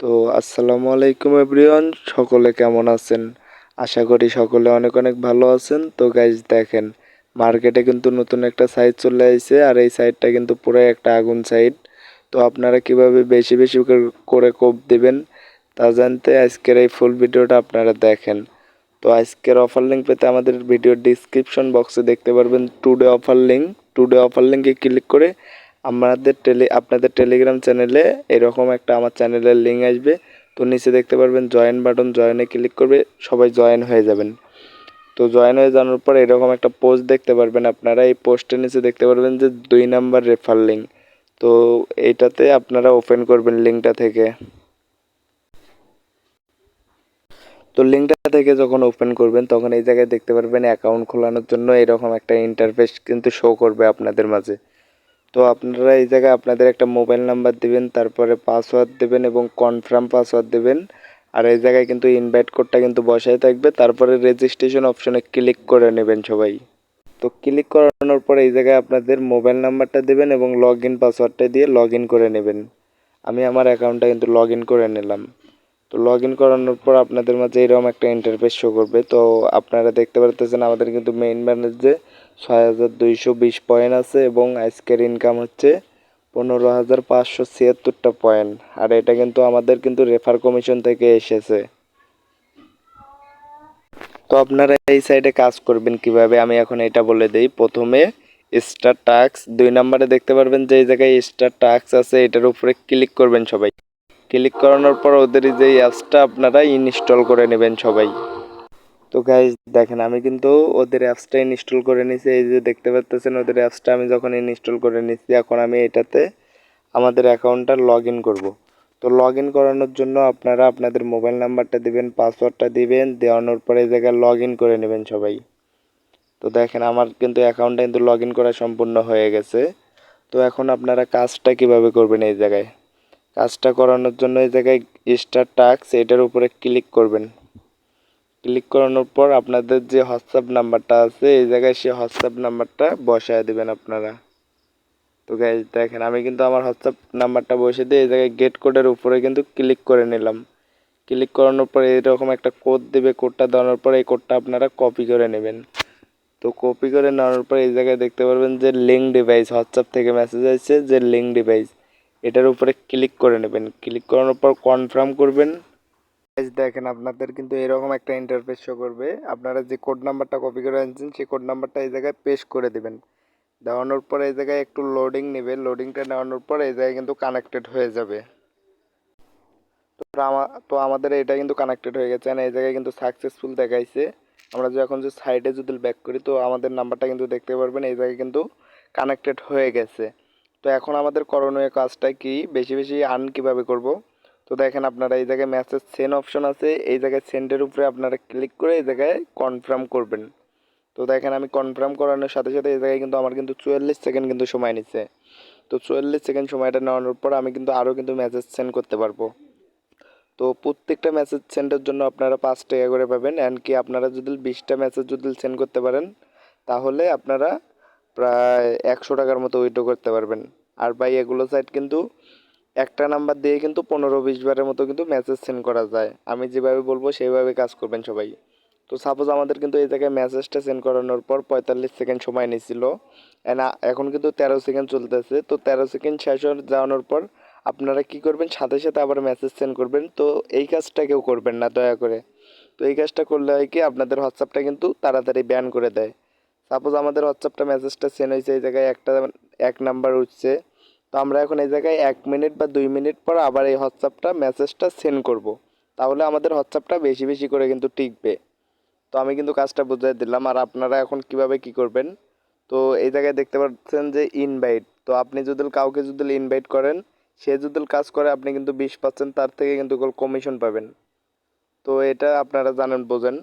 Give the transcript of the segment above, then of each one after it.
তো আসসালামু আলাইকুম এভরিওয়ান, সকলে কেমন আছেন? আশা করি সকলে অনেক অনেক ভালো আছেন। তো গাইজ দেখেন, মার্কেটে কিন্তু নতুন একটা সাইট চলে আসছে, আর এই সাইটটা কিন্তু পুরো একটা আগুন সাইট। তো আপনারা কিভাবে বেশি বেশি করে কোপ দিবেন তা জানতে আজকের এই ফুল ভিডিওটা আপনারা দেখেন। তো আজকের অফার লিঙ্ক পেতে আমাদের ভিডিওর ডিসক্রিপশন বক্সে দেখতে পারবেন today offer link. Today offer লিঙ্কে ক্লিক করে আপনাদের টেলিগ্রাম চ্যানেলে এরকম একটা আমার চ্যানেলের লিঙ্ক আসবে। তো নিচে দেখতে পারবেন জয়েন বাটন, জয়েনে ক্লিক করবে, সবাই জয়েন হয়ে যাবেন। তো জয়েন হয়ে যাওয়ার পর এরকম একটা পোস্ট দেখতে পারবেন আপনারা। এই পোস্টের নিচে দেখতে পারবেন যে 2 নাম্বার রেফার লিঙ্ক। তো এইটাতে আপনারা ওপেন করবেন লিঙ্কটা থেকে। তো লিঙ্কটা থেকে যখন ওপেন করবেন তখন এই জায়গায় দেখতে পারবেন অ্যাকাউন্ট খোলানোর জন্য এরকম একটা ইন্টারফেস কিন্তু শো করবে আপনাদের মাঝে। তো আপনারা এই জায়গায় আপনাদের একটা মোবাইল নাম্বার দিবেন, তারপরে পাসওয়ার্ড দেবেন এবং কনফার্ম পাসওয়ার্ড দেবেন। আর এই জায়গায় কিন্তু ইনভাইট কোডটা কিন্তু বসাই থাকবে, তারপরে রেজিস্ট্রেশন অপশনে ক্লিক করে নেবেন সবাই। তো ক্লিক করানোর পর এই জায়গায় আপনাদের মোবাইল নাম্বারটা দেবেন এবং লগ ইন পাসওয়ার্ডটা দিয়ে লগ ইন করে নেবেন। আমি আমার অ্যাকাউন্টটা কিন্তু লগ ইন করে নিলাম। তো লগ ইন করানোর পর আপনাদের মাঝে এরকম একটা ইন্টারফেস শো করবে। তো আপনারা দেখতে পারতেছেন আমাদের কিন্তু মেইন ব্যালেন্সে 6220 পয়েন্ট আছে এবং আজকের ইনকাম হচ্ছে 15,576টা পয়েন্ট। আর এটা কিন্তু আমাদের কিন্তু রেফার কমিশন থেকে এসেছে। তো আপনারা এই সাইডে কাজ করবেন কিভাবে আমি এখন এটা বলে দেই। প্রথমে স্টার টাস্ক 2 নাম্বারে দেখতে পারবেন যে এই জায়গায় স্টার টাস্ক আছে, এটার উপরে ক্লিক করবেন সবাই। ক্লিক করানোর পর ওদের যে অ্যাপসটা আপনারা ইনস্টল করে নেবেন সবাই। তো গাইজ দেখেন, আমি কিন্তু ওদের অ্যাপসটা ইনস্টল করে নিয়েছি। এই যে দেখতে পাচ্ছেন ওদের অ্যাপসটা আমি যখন ইনস্টল করে নিয়েছি, এখন আমি এটাতে আমাদের অ্যাকাউন্টটা লগ ইন করবো। তো লগ ইন করানোর জন্য আপনারা আপনাদের মোবাইল নাম্বারটা দিবেন, পাসওয়ার্ডটা দিবেন, দেওয়ানোর পরে এই জায়গায় লগ ইন করে নেবেন সবাই। তো দেখেন আমার কিন্তু অ্যাকাউন্টটা কিন্তু লগ ইন করা সম্পূর্ণ হয়ে গেছে। তো এখন আপনারা কাজটা কিভাবে করবেন, এই জায়গায় কাজটা করানোর জন্য এই জায়গায় স্টার টাস্ক এটার উপরে ক্লিক করবেন। ক্লিক করানোর পর আপনাদের যে হোয়াটসঅ্যাপ নাম্বারটা আছে এই জায়গায় সে হোয়াটসঅ্যাপ নাম্বারটা বসায় দেবেন আপনারা। তো গাইজ দেখেন, আমি কিন্তু আমার হোয়াটসঅ্যাপ নাম্বারটা বসে দিয়ে এই জায়গায় গেট কোডের উপরে কিন্তু ক্লিক করে নিলাম। ক্লিক করানোর পর এরকম একটা কোড দেবে, কোডটা দেওয়ার পর এই কোডটা আপনারা কপি করে নেবেন। তো কপি করে নেওয়ার পর এই জায়গায় দেখতে পারবেন যে লিঙ্ক ডিভাইস, হোয়াটসঅ্যাপ থেকে মেসেজ আসছে যে লিঙ্ক ডিভাইস, এটার উপরে ক্লিক করে নেবেন। ক্লিক করানোর পর কনফার্ম করবেন। দেখেন আপনাদের কিন্তু এরকম একটা ইন্টারফেস শো করবে। আপনারা যে কোড নাম্বারটা কপি করে আনছেন সেই কোড নাম্বারটা এই জায়গায় পেস্ট করে দেবেন। দেওয়ানোর পর এই জায়গায় একটু লোডিং নেবে, লোডিংটা নেওয়ানোর পর এই জায়গায় কিন্তু কানেক্টেড হয়ে যাবে। তো আমাদের এটা কিন্তু কানেক্টেড হয়ে গেছে, এই জায়গায় কিন্তু সাকসেসফুল দেখাইছে। আমরা যখন যে সাইডে যদি ব্যাক করি তো আমাদের নাম্বারটা কিন্তু দেখতে পারবেন এই জায়গায় কিন্তু কানেক্টেড হয়ে গেছে। তো এখন আমাদের করণীয় কাজটা কি, বেশি বেশি আর্ন কীভাবে করব। তো দেখেন আপনারা এই জায়গায় মেসেজ সেন্ড অপশন আছে, এই জায়গায় সেন্ডের উপরে আপনারা ক্লিক করে এই জায়গায় কনফার্ম করবেন। তো দেখেন আমি কনফার্ম করানোর সাথে সাথে এই জায়গায় কিন্তু আমার কিন্তু 44 সেকেন্ড কিন্তু সময় নিচ্ছে। তো 44 সেকেন্ড সময়টা নেওয়ানোর পর আমি কিন্তু আরও কিন্তু মেসেজ সেন্ড করতে পারবো। তো প্রত্যেকটা মেসেজ সেন্ডের জন্য আপনারা 5 টাকা করে পাবেন। অ্যান্ড কি আপনারা যদি 20টা মেসেজ যদি সেন্ড করতে পারেন তাহলে আপনারা প্রায় 100 টাকার মতো উইথড্র করতে পারবেন। আর ভাই এগুলো সাইট কিন্তু একটা নাম্বার দিয়ে কিন্তু 15-20 বারের মতো কিন্তু মেসেজ সেন্ড করা যায়। আমি যেভাবে বলবো সেইভাবে কাজ করবেন সবাই। তো সাপোজ আমাদের কিন্তু এই জায়গায় মেসেজটা সেন্ড করানোর পর 45 সেকেন্ড সময় নিয়েছিল, অ্যান্ড এখন কিন্তু 13 সেকেন্ড চলতেছে। তো 13 সেকেন্ড শেষ হয়ে যাওয়ানোর পর আপনারা কি করবেন, সাথে সাথে আবার মেসেজ সেন্ড করবেন। তো এই কাজটা কেউ করবেন না দয়া করে। তো এই কাজটা করলে হয় কি, আপনাদের হোয়াটসঅ্যাপটা কিন্তু তাড়াতাড়ি ব্যান করে দেয়। সাপোজ আমাদের হোয়াটসঅ্যাপটা মেসেজটা সেন্ড হয়েছে, এই জায়গায় এক নাম্বার উঠছে। তো আমরা এখন এই জায়গায় 1 মিনিট বা 2 মিনিট পর আবার এই হোয়াটসঅ্যাপটা মেসেজটা সেন্ড করব। তাহলে আমাদের হোয়াটসঅ্যাপটা বেশি বেশি করে কিন্তু টিকবে। তো আমি কিন্তু কাজটা বুঝিয়ে দিলাম, আর আপনারা এখন কিভাবে কি করবেন। তো এই জায়গায় দেখতে পাচ্ছেন যে ইনভাইট, তো আপনি যদি কাউকে যদি ইনভাইট করেন, সে যদি কাজ করে আপনি কিন্তু 20% তার থেকে কিন্তু কমিশন পাবেন। তো এটা আপনারা জানেন, বোঝেন।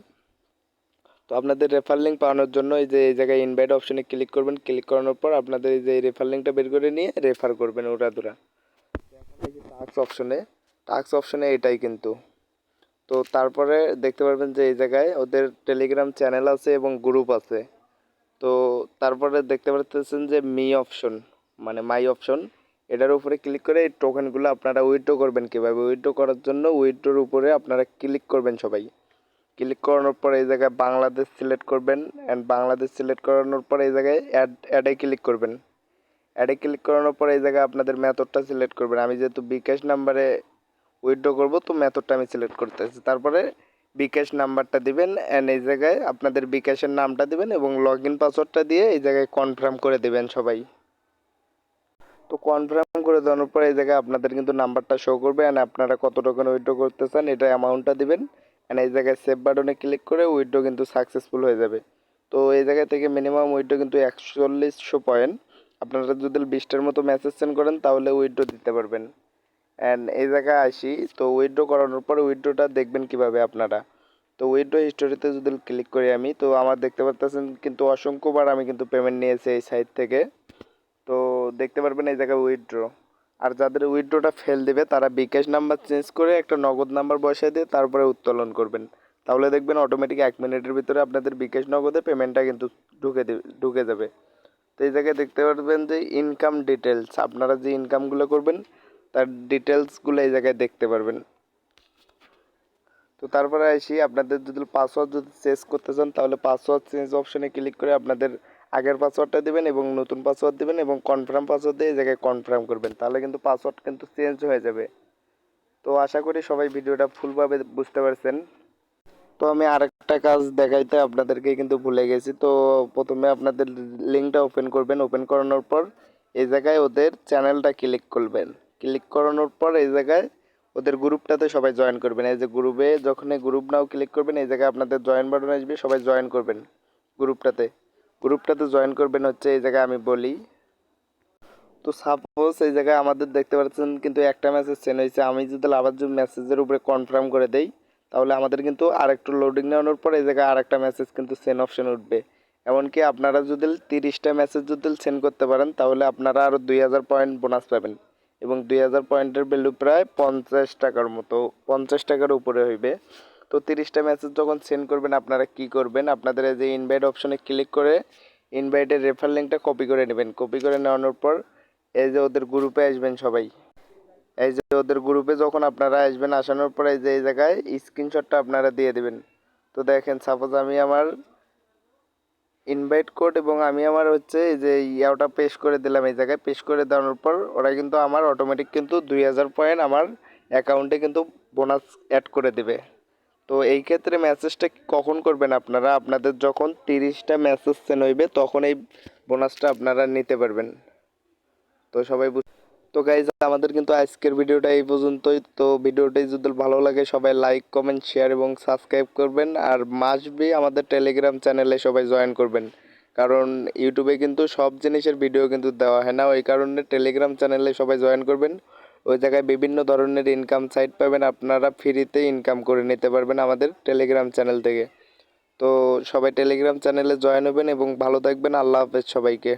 তো আপনাদের রেফার লিঙ্ক পাওয়ানোর জন্য এই যে এই জায়গায় ইনভাইট অপশনে ক্লিক করবেন। ক্লিক করানোর পর আপনাদের এই যে রেফার লিঙ্কটা বের করে নিয়ে রেফার করবেন ওরা এই যে টাস্ক অপশনে এটাই কিন্তু। তো তারপরে দেখতে পারবেন যে এই জায়গায় ওদের টেলিগ্রাম চ্যানেল আছে এবং গ্রুপ আছে। তো তারপরে দেখতে পাচ্ছেন যে মি অপশন, মানে মাই অপশন, এটার উপরে ক্লিক করে এই টোকেনগুলো আপনারা উইথড্র করবেন কীভাবে। উইথড্র করার জন্য উইথড্রর উপরে আপনারা ক্লিক করবেন সবাই। ক্লিক করানোর পর এই জায়গায় বাংলাদেশ সিলেক্ট করবেন, অ্যান্ড বাংলাদেশ সিলেক্ট করানোর পর এই জায়গায় অ্যাডে ক্লিক করবেন। অ্যাডে ক্লিক করানোর পর এই জায়গায় আপনাদের মেথডটা সিলেক্ট করবেন। আমি যেহেতু বিকাশ নাম্বারে উইথড্র করব, তো মেথডটা আমি সিলেক্ট করতেছি। তারপরে বিকাশ নাম্বারটা দিবেন, অ্যান্ড এই জায়গায় আপনাদের বিকাশের নামটা দিবেন এবং লগ ইন পাসওয়ার্ডটা দিয়ে এই জায়গায় কনফার্ম করে দেবেন সবাই। তো কনফার্ম করে দেওয়ার পর এই জায়গায় আপনাদের কিন্তু নাম্বারটা শো করবে, অ্যান্ড আপনারা কত টোকেন উইথড্র করতে চান এটা অ্যামাউন্টটা দিবেন, অ্যান্ড এই জায়গায় সেভ বাটনে ক্লিক করে উইথড্র কিন্তু সাকসেসফুল হয়ে যাবে। তো এই জায়গা থেকে মিনিমাম উইথড্র কিন্তু 4100 পয়েন্ট। আপনারা যদি 20টার মতো মেসেজ সেন্ড করেন তাহলে উইথড্র দিতে পারবেন। অ্যান্ড এই জায়গায় আসি, তো উইথড্র করানোর পরে উইথড্রটা দেখবেন কিভাবে আপনারা। তো উইথড্র হিস্টোরিতে যদি ক্লিক করি আমি, তো আমার দেখতে পাচ্ছেন কিন্তু অসংখ্যবার আমি কিন্তু পেমেন্ট নিয়েছি এই সাইট থেকে। তো দেখতে পারবেন এই জায়গায় উইথড্র। আর যাদের উইথড্রটা ফেল দেবে তারা বিকাশ নাম্বার চেঞ্জ করে একটা নগদ নাম্বার বসিয়ে দিয়ে তারপরে উত্তোলন করবেন। তাহলে দেখবেন অটোমেটিক 1 মিনিটের ভিতরে আপনাদের বিকাশ নগদে পেমেন্টটা কিন্তু ঢুকে যাবে। তো এই জায়গায় দেখতে পারবেন যে ইনকাম ডিটেলস, আপনারা যে ইনকামগুলো করবেন তার ডিটেলসগুলো এই জায়গায় দেখতে পারবেন। তো তারপরে আসি, আপনাদের যদি পাসওয়ার্ড যদি চেঞ্জ করতে চান তাহলে পাসওয়ার্ড চেঞ্জ অপশনে ক্লিক করে আপনাদের আগের পাসওয়ার্ডটা দেবেন এবং নতুন পাসওয়ার্ড দেবেন এবং কনফার্ম পাসওয়ার্ড দিয়ে এই জায়গায় কনফার্ম করবেন, তাহলে কিন্তু পাসওয়ার্ড কিন্তু চেঞ্জ হয়ে যাবে। তো আশা করি সবাই ভিডিওটা ফুলভাবে বুঝতে পারছেন। তো আমি আরেকটা কাজ দেখাইতে আপনাদেরকে কিন্তু ভুলে গেছি। তো প্রথমে আপনাদের লিঙ্কটা ওপেন করবেন, ওপেন করানোর পর এই জায়গায় ওদের চ্যানেলটা ক্লিক করবেন। ক্লিক করানোর পর এই জায়গায় ওদের গ্রুপটাতে সবাই জয়েন করবেন। এই যে গ্রুপে যখন এই গ্রুপ নাও ক্লিক করবেন এই জায়গায় আপনাদের জয়েন বাটন আসবে, সবাই জয়েন করবেন গ্রুপটাতে জয়েন করবেন হচ্ছে এই জায়গায় আমি বলি। তো সাপোজ এই জায়গায় আমাদের দেখতে পাচ্ছেন কিন্তু একটা মেসেজ সেন্ড হয়েছে। আমি যদি আবার যদি মেসেজের উপরে কনফার্ম করে দেই তাহলে আমাদের কিন্তু আরেকটু লোডিং নেওয়ানোর পর এই জায়গায় আরেকটা মেসেজ কিন্তু সেন্ড অপশন উঠবে। এমনকি আপনারা যদি 30টা মেসেজ যদি সেন্ড করতে পারেন তাহলে আপনারা আরও 2000 পয়েন্ট বোনাস পাবেন এবং 2000 পয়েন্টের ভ্যালু প্রায় 50 টাকার মতো, 50 টাকার উপরে হইবে। তো 30টা মেসেজ যখন সেন্ড করবেন আপনারা কি করবেন, আপনাদের এই যে ইনভাইট অপশনে ক্লিক করে ইনভাইটের রেফার লিঙ্কটা কপি করে নেবেন। কপি করে নেওয়ানোর পর এই যে ওদের গ্রুপে আসবেন সবাই। এই যে ওদের গ্রুপে যখন আপনারা আসবেন, আসানোর পরে এই যে এই জায়গায় স্ক্রিনশটটা আপনারা দিয়ে দেবেন। তো দেখেন সাপোজ আমি আমার ইনভাইট কোড এবং আমি আমার হচ্ছে এই যে ইয়াটা পেশ করে দিলাম, এই জায়গায় পেশ করে দেওয়ার পর ওরা কিন্তু আমার অটোমেটিক কিন্তু 2000 পয়েন্ট আমার অ্যাকাউন্টে কিন্তু বোনাস অ্যাড করে দেবে। তো এই ক্ষেত্রে মেসেজটা কখন করবেন আপনারা, আপনাদের যখন 30টা মেসেজ সেন্ড হইবে তখন এই বোনাসটা আপনারা নিতে পারবেন। তো সবাই তো গাইজ আমাদের কিন্তু আজকের ভিডিওটা এই পর্যন্তই। তো ভিডিওটি যদি ভালো লাগে সবাই লাইক কমেন্ট শেয়ার এবং সাবস্ক্রাইব করবেন, আর মাস্ট বি আমাদের টেলিগ্রাম চ্যানেলে সবাই জয়েন করবেন, কারণ ইউটিউবে কিন্তু সব জিনিসের ভিডিও কিন্তু দেওয়া হয় না, ওই কারণে টেলিগ্রাম চ্যানেলে সবাই জয়েন করবেন। ওই জায়গায় বিভিন্ন ধরনের ইনকাম সাইট পাবেন, আপনারা ফ্রিতে ইনকাম করে নিতে পারবেন আমাদের টেলিগ্রাম চ্যানেল থেকে। তো সবাই টেলিগ্রাম চ্যানেলে জয়েন হবেন এবং ভালো থাকবেন। আল্লাহ হাফেজ সবাইকে।